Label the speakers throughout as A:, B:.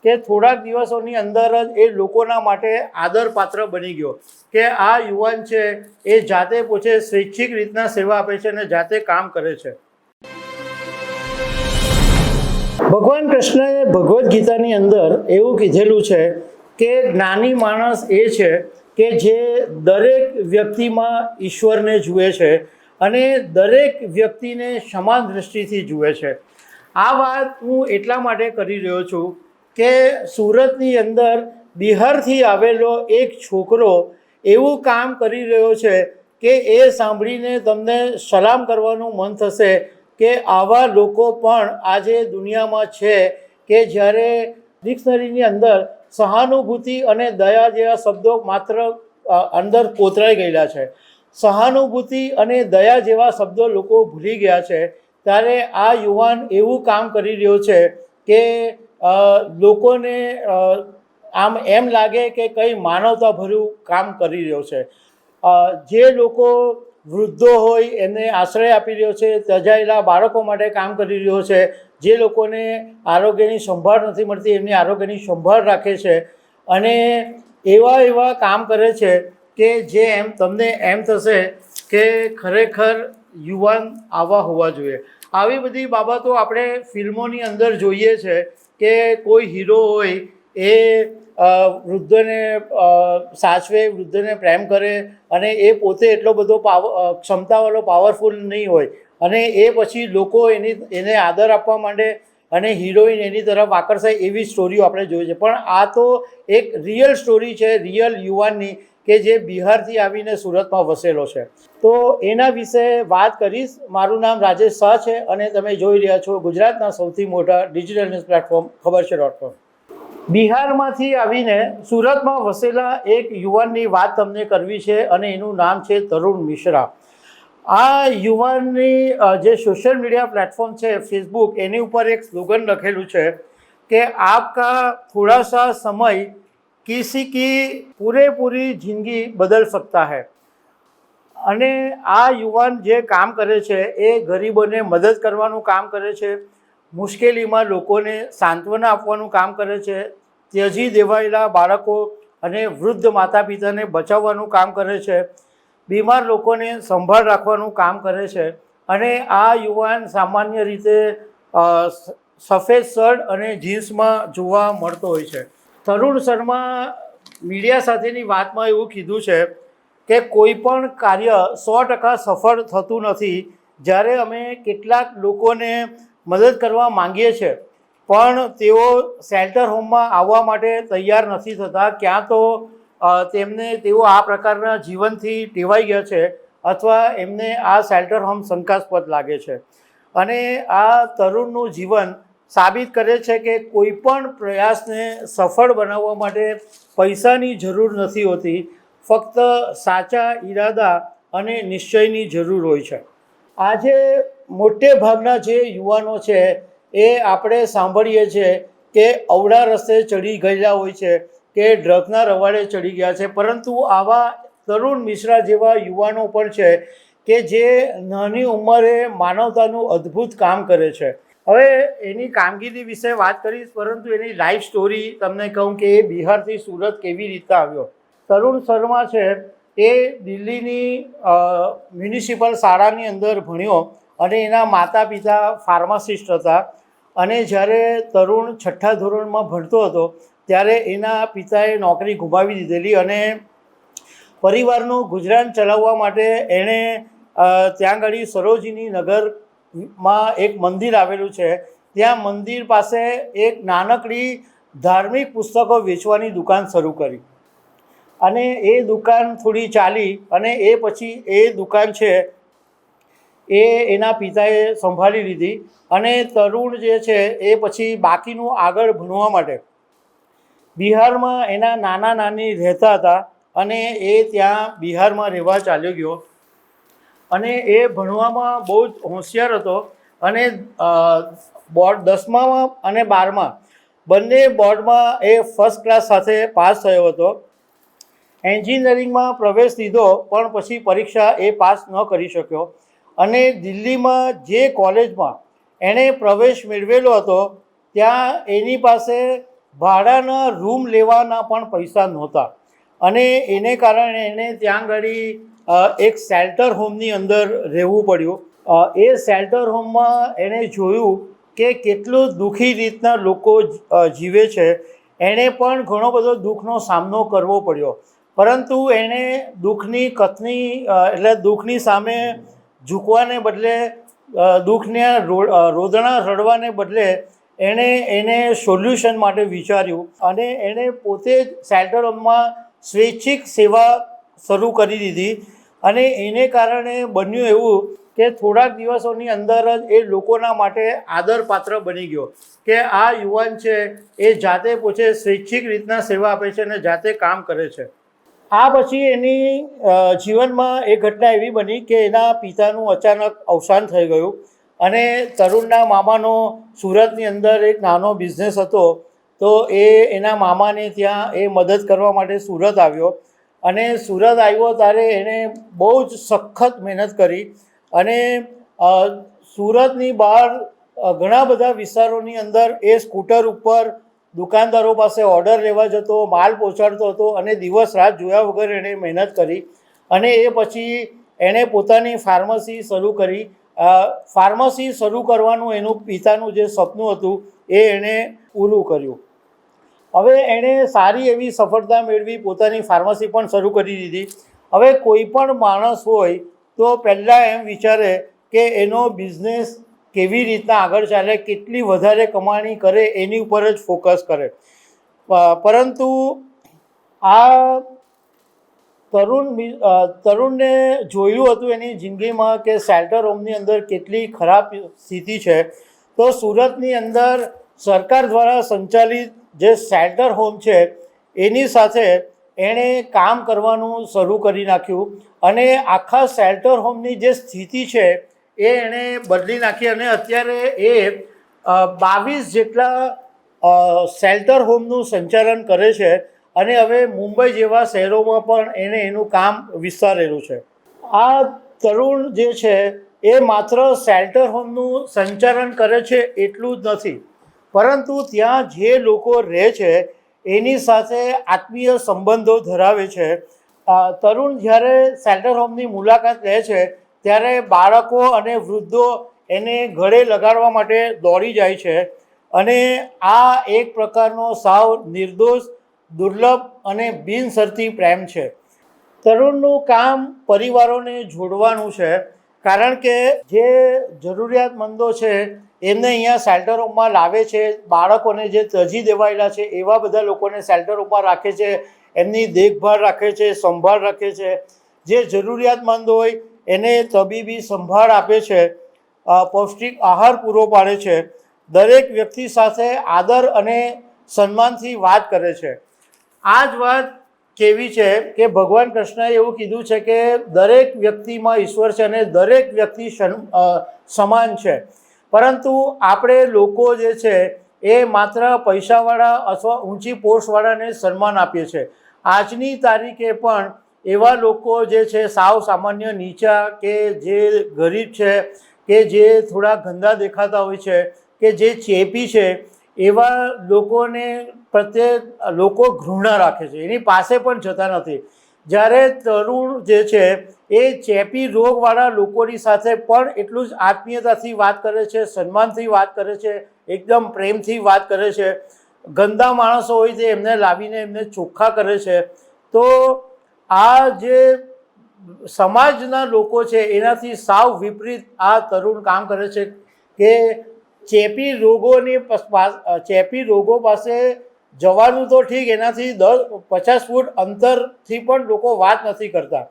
A: કે થોડાક દિવસોની અંદર જ એ લોકોના માટે આદરપાત્ર બની ગયો કે આ યુવાન છે એ જાતે પોતે સ્વૈચ્છિક રીતના સેવા આપે છે અને જાતે કામ કરે છે. ભગવાન કૃષ્ણએ ભગવદ્ ગીતાની અંદર એવું કીધેલું છે કે જ્ઞાની માણસ એ છે કે જે દરેક વ્યક્તિમાં ઈશ્વરને જુએ છે અને દરેક વ્યક્તિને સમાન દૃષ્ટિથી જુએ છે. આ વાત હું એટલા માટે કરી રહ્યો છું કે સુરતની અંદર બિહારથી આવેલો એક છોકરો એવું કામ કરી રહ્યો છે કે એ સાંભળીને તમને સલામ કરવાનું મન થશે કે આવા લોકો પણ આજે દુનિયામાં છે કે જ્યારે ડિક્શનરીની અંદર સહાનુભૂતિ અને દયા જેવા શબ્દો માત્ર અંદર કોતરાઈ ગયેલા છે. સહાનુભૂતિ અને દયા જેવા શબ્દો લોકો ભૂલી ગયા છે. ત્યારે આ યુવાન એવું કામ કરી રહ્યો છે કે લોકોને આમ એમ લાગે કે કંઈ માનવતાભર્યું કામ કરી રહ્યો છે. જે લોકો વૃદ્ધો હોય એમને આશ્રય આપી રહ્યો છે, ત્યજાયેલા બાળકો માટે કામ કરી રહ્યો છે, જે લોકોને આરોગ્યની સંભાળ નથી મળતી એમની આરોગ્યની સંભાળ રાખે છે અને એવા કામ કરે છે કે જે તમને એમ થશે કે ખરેખર યુવાન આવા હોવા જોઈએ. આવી બધી બાબતો આપણે ફિલ્મોની અંદર જોઈએ છે કે કોઈ હીરો હોય એ વૃદ્ધને સાચવે, વૃદ્ધને પ્રેમ કરે અને એ પોતે એટલો બધો ક્ષમતાવાળો પાવરફુલ નહીં હોય અને એ પછી લોકો એને આદર આપવા માંડે અને હિરોઈન એની તરફ આકર્ષાય એવી સ્ટોરીઓ આપણે જોઈ છે. પણ આ તો એક રિયલ સ્ટોરી છે રિયલ યુવાનની કે જે બિહારથી આવીને સુરતમાં વસેલો છે. તો એના વિશે વાત કરીશ. મારું નામ રાજેશ શાહ છે અને તમે જોઈ રહ્યા છો ગુજરાતના સૌથી મોટા ડિજિટલ ન્યૂઝ પ્લેટફોર્મ ખબરછે.com. બિહારમાંથી આવીને સુરતમાં વસેલા એક યુવાનની વાત તમને કરવી છે અને એનું નામ છે તરુણ મિશ્રા. આ યુવાનની જે સોશિયલ મીડિયા પ્લેટફોર્મ છે ફેસબુક, એની ઉપર એક સ્લોગન લખેલું છે કે આપકા થોડા સા સમય કિસી કી પૂરેપૂરી જિંદગી બદલ सकता है. અને આ યુવાન જે કામ કરે છે એ ગરીબોને મદદ કરવાનું કામ કરે છે, મુશ્કેલીમાં લોકોને સાંત્વના આપવાનું કામ કરે છે, ત્યજી દેવાયેલા બાળકો અને વૃદ્ધ માતા પિતાને બચાવવાનું કામ કરે છે, બીમાર લોકોને સંભાળ રાખવાનું કામ કરે છે અને આ યુવાન સામાન્ય રીતે સફેદ શર્ટ અને જીન્સમાં જોવા મળતો હોય છે. તરુણ શર્મા મીડિયા સાથેની વાતમાં એવું કીધું છે કે કોઈ પણ કાર્ય 100% સફળ થતું નથી. જ્યારે અમે કેટલાક લોકોને મદદ કરવા માંગીએ છીએ પણ તેઓ શેલ્ટર હોમમાં આવવા માટે તૈયાર નથી થતા, ક્યાં તો તેઓ આ પ્રકારના જીવનથી ટેવાઈ ગયા છે અથવા એમને આ શેલ્ટર હોમ શંકાસ્પદ લાગે છે. અને આ તરુણનું જીવન સાબિત કરે છે કે કોઈ પણ પ્રયાસને સફળ બનાવવા માટે પૈસાની જરૂર નથી હોતી, ફક્ત સાચા ઈરાદા અને નિશ્ચયની જરૂર હોય છે. આજે મોટે ભાગના જે યુવાનો છે એ આપણે સાંભળીએ છીએ કે અવળા રસ્તે ચડી ગયેલા હોય છે કે ડ્રગના રવાડે ચડી ગયા છે, પરંતુ આવા તરુણ મિશ્રા જેવા યુવાનો પણ છે કે જે નાની ઉંમરે માનવતાનું અદ્ભુત કામ કરે છે. હવે એની કામગીરી વિશે વાત કરીશ, પરંતુ એની લાઈફ સ્ટોરી તમને કહું કે એ બિહારથી સુરત કેવી રીતે આવ્યો. તરુણ શર્મા છે એ દિલ્હીની મ્યુનિસિપલ શાળાની અંદર ભણ્યો અને એના માતા પિતા ફાર્માસિસ્ટ હતા અને જ્યારે તરુણ 6થા ધોરણમાં ભણતો હતો ત્યારે એના પિતાએ નોકરી ગુમાવી દીધેલી અને પરિવારનું ગુજરાન ચલાવવા માટે એણે ત્યાં આગળ સરોજિની નગરમાં એક મંદિર આવેલું છે, ત્યાં મંદિર પાસે એક નાનકડી ધાર્મિક પુસ્તકો વેચવાની દુકાન શરૂ કરી અને એ દુકાન થોડી ચાલી અને એ પછી એ દુકાન છે એ એના પિતાએ સંભાળી લીધી અને તરુણ જે છે એ પછી બાકીનું આગળ ભણવા માટે બિહારમાં એના નાના નાની રહેતા હતા અને એ ત્યાં બિહારમાં રહેવા ચાલ્યો ગયો અને એ ભણવામાં બહુ જ હોશિયાર હતો અને બોર્ડ 10માં અને 12માં બંને બોર્ડમાં એ ફર્સ્ટ ક્લાસ સાથે પાસ થયો હતો. એન્જિનિયરિંગમાં પ્રવેશ લીધો પણ પછી પરીક્ષા એ પાસ ન કરી શક્યો અને દિલ્હીમાં જે કોલેજમાં એણે પ્રવેશ મેળવેલો હતો ત્યાં એની પાસે ભાડાના રૂમ લેવાના પણ પૈસા નહોતા અને એને કારણે એને ત્યાં આગળ એક શેલ્ટર હોમની અંદર રહેવું પડ્યું. એ શેલ્ટર હોમમાં એણે જોયું કે કેટલું દુઃખી રીતના લોકો જીવે છે. એણે પણ ઘણો બધો દુઃખનો સામનો કરવો પડ્યો, પરંતુ એણે દુઃખની કથની એટલે દુઃખની સામે ઝૂકવાને બદલે, દુઃખને રોદણા રડવાને બદલે એને સોલ્યુશન માટે વિચાર્યું અને એણે પોતે જ શેલ્ટર હોમમાં સ્વૈચ્છિક સેવા શરૂ કરી દીધી. અને એને કારણે બન્યું એવું કે થોડાક દિવસોની અંદર જ એ લોકોના માટે આદરપાત્ર બની ગયો કે આ યુવાન છે એ જાતે પોતે સ્વૈચ્છિક રીતના સેવા આપે છે અને જાતે કામ કરે છે. આ પછી એની જીવનમાં એ ઘટના એવી બની કે એના પિતાનું અચાનક અવસાન થઈ ગયું અને તરુણના મામાનો સુરતની અંદર એક નાનો બિઝનેસ હતો, તો એના મામાને ત્યાં એ મદદ કરવા માટે સુરત આવ્યો. અને સુરત આવ્યો ત્યારે એણે બહુ જ સખત મહેનત કરી અને સુરતની બહાર ઘણા બધા વિસ્તારોની અંદર એ સ્કૂટર ઉપર દુકાનદારો પાસે ઓર્ડર લેવા જતો, માલ પહોંચાડતો હતો અને દિવસ રાત જોયા વગર એણે મહેનત કરી. અને એ પછી એણે પોતાની ફાર્મસી શરૂ કરી. ફાર્મસી શરૂ કરવાનું એનું પિતાનું જે સપનું હતું એ એણે પૂરું કર્યું. હવે એણે સારી એવી સફળતા મેળવી, પોતાની ફાર્મસી પણ શરૂ કરી દીધી. હવે કોઈ પણ માણસ હોય તો પહેલાં એમ વિચારે કે એનો બિઝનેસ કેવી રીતના આગળ ચાલે, કેટલી વધારે કમાણી કરે એની ઉપર જ ફોકસ કરે. પરંતુ આ તરુણને જોયું હતું એની જિંદગીમાં કે શેલ્ટર હોમની અંદર કેટલી ખરાબ સ્થિતિ છે. તો સુરતની અંદર સરકાર દ્વારા સંચાલિત જે શેલ્ટર હોમ છે એની સાથે એણે કામ કરવાનું શરૂ કરી નાખ્યું અને આખા શેલ્ટર હોમની જે સ્થિતિ છે એ એણે બદલી નાખી. અને અત્યારે એ 22 જેટલા શેલ્ટર હોમનું સંચાલન કરે છે અને હવે મુંબઈ જેવા શહેરોમાં પણ એણે એનું કામ વિસ્તારેલું છે. આ તરુણ જે છે એ માત્ર શેલ્ટર હોમનું સંચાલન કરે છે એટલું જ નથી, પરંતુ ત્યાં જે લોકો રહે છે એની સાથે આત્મીય સંબંધો ધરાવે છે. તરુણ જ્યારે શેલ્ટર હોમની મુલાકાત લે છે ત્યારે બાળકો અને વૃદ્ધો એને ગળે લગાડવા માટે દોડી જાય છે. અને આ એક પ્રકારનો સાવ નિર્દોષ, દુર્લભ અને બિનશરતી પ્રેમ છે. તરુણનું કામ પરિવારોને જોડવાનું છે, કારણ કે જે જરૂરિયાતમંદો છે એમને અહીંયા શેલ્ટર હોમમાં લાવે છે. બાળકોને જે ત્યજી દેવાયેલા છે એવા બધા લોકોને શેલ્ટર હોમમાં રાખે છે, એમની દેખભાળ રાખે છે, સંભાળ રાખે છે. જે જરૂરિયાતમંદ હોય એને તબીબી સંભાળ આપે છે, પૌષ્ટિક આહાર પૂરો પાડે છે, દરેક વ્યક્તિ સાથે આદર અને સન્માનથી વાત કરે છે. આ જ વાત કેવી છે કે ભગવાન કૃષ્ણએ એવું કીધું છે કે દરેક વ્યક્તિમાં ઈશ્વર છે અને દરેક વ્યક્તિ સમાન છે. પરંતુ આપણે લોકો જે છે એ માત્ર પૈસાવાળા અથવા ઊંચી પોસ્ટવાળાને સન્માન આપીએ છીએ. આજની તારીખે પણ એવા લોકો જે છે સાવ સામાન્ય નીચા, કે જે ગરીબ છે, કે જે થોડા ગંદા દેખાતા હોય છે, કે જે ચેપી છે, એવા લોકોને પ્રત્યે લોકો ઘૃણા રાખે છે, એની પાસે પણ જતા નથી. જ્યારે તરુણ જે છે એ ચેપી રોગવાળા લોકોની સાથે પણ એટલું જ આત્મીયતાથી વાત કરે છે, સન્માનથી વાત કરે છે, એકદમ પ્રેમથી વાત કરે છે. ગંદા માણસો હોય તે એમને લાવીને એમને ચોખ્ખા કરે છે. તો આ જે સમાજના લોકો છે એનાથી સાવ વિપરીત આ તરુણ કામ કરે છે કે ચેપી રોગો પાસે જવાનું તો ઠીક, એનાથી 50 ફૂટ અંતરથી પણ લોકો વાત નથી કરતા.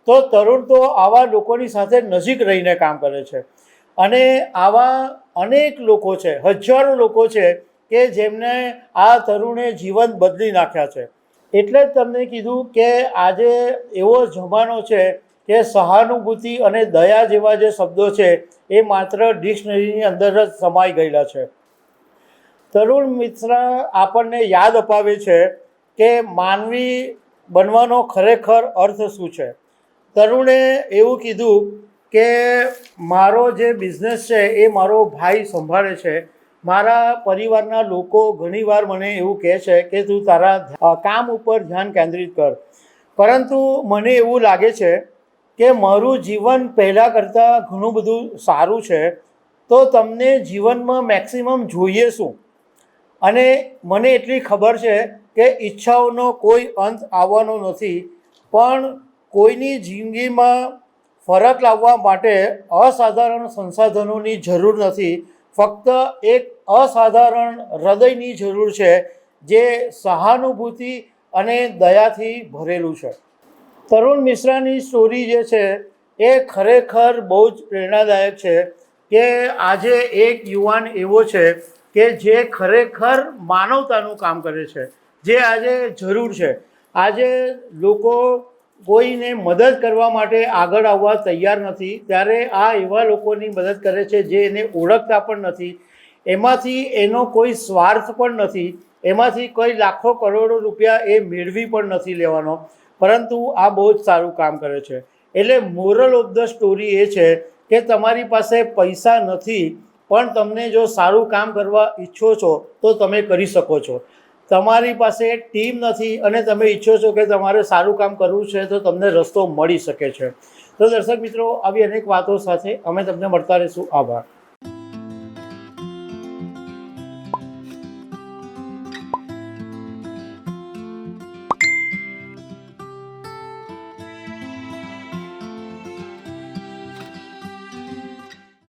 A: તો તરુણ તો આવા લોકોની સાથે નજીક રહીને કામ કરે છે. અને આવા અનેક લોકો છે, હજારો લોકો છે કે જેમને આ તરુણે જીવન બદલી નાખ્યા છે. એટલે જ તમને કીધું કે આજે એવો જમાનો છે કે સહાનુભૂતિ અને દયા જેવા જે શબ્દો છે એ માત્ર ડિક્શનરીની અંદર જ સમાઈ ગયેલા છે. તરુણ મિત્ર આપણને યાદ અપાવે છે કે માનવી બનવાનો ખરેખર અર્થ શું છે. તરુણે એવું કીધું કે મારો જે બિઝનેસ છે એ મારો ભાઈ સંભાળે છે મારા પરિવારના લોકો ઘણીવાર મને એવું કહે છે કે તું તારા કામ ઉપર ધ્યાન કેન્દ્રિત કર, પરંતુ મને એવું લાગે છે કે મારું જીવન પહેલાં કરતાં ઘણું બધું સારું છે, તો તમને જીવનમાં મેક્સિમમ જોઈએ શું? અને મને એટલી ખબર છે કે ઈચ્છાઓનો કોઈ અંત આવવાનો નથી, પણ કોઈની જિંદગીમાં ફરક લાવવા માટે અસાધારણ સંસાધનોની જરૂર નથી, ફક્ત એક અસાધારણ હૃદયની જરૂર છે જે સહાનુભૂતિ અને દયાથી ભરેલું છે. તરુણ મિશ્રાની સ્ટોરી જે છે એ ખરેખર બહુ જ પ્રેરણાદાયક છે કે આજે એક યુવાન એવો છે કે જે ખરેખર માનવતાનું કામ કરે છે, જે આજે જરૂર છે. આજે લોકો કોઈને મદદ કરવા માટે આગળ આવવા તૈયાર નથી, ત્યારે આ એવા લોકોની મદદ કરે છે જે એને ઓળખતા પણ નથી, એમાંથી એનો કોઈ સ્વાર્થ પણ નથી, એમાંથી કોઈ લાખો કરોડો રૂપિયા એ મેળવી પણ નથી લેવાનો, પરંતુ આ બહુ જ સારું કામ કરે છે. એટલે મોરલ ઓફ ધ સ્ટોરી એ છે કે તમારી પાસે પૈસા નથી, પણ તમને જો સારું કામ કરવા ઈચ્છો છો તો તમે કરી શકો છો. તમારી પાસે ટીમ નથી અને તમે ઈચ્છો છો કે તમારે સારું કામ કરવું છે, તો તમને રસ્તો મળી શકે છે. તો દર્શક મિત્રો, આવી અનેક વાતો સાથે અમે તમને મળતા રહીશું. આભાર.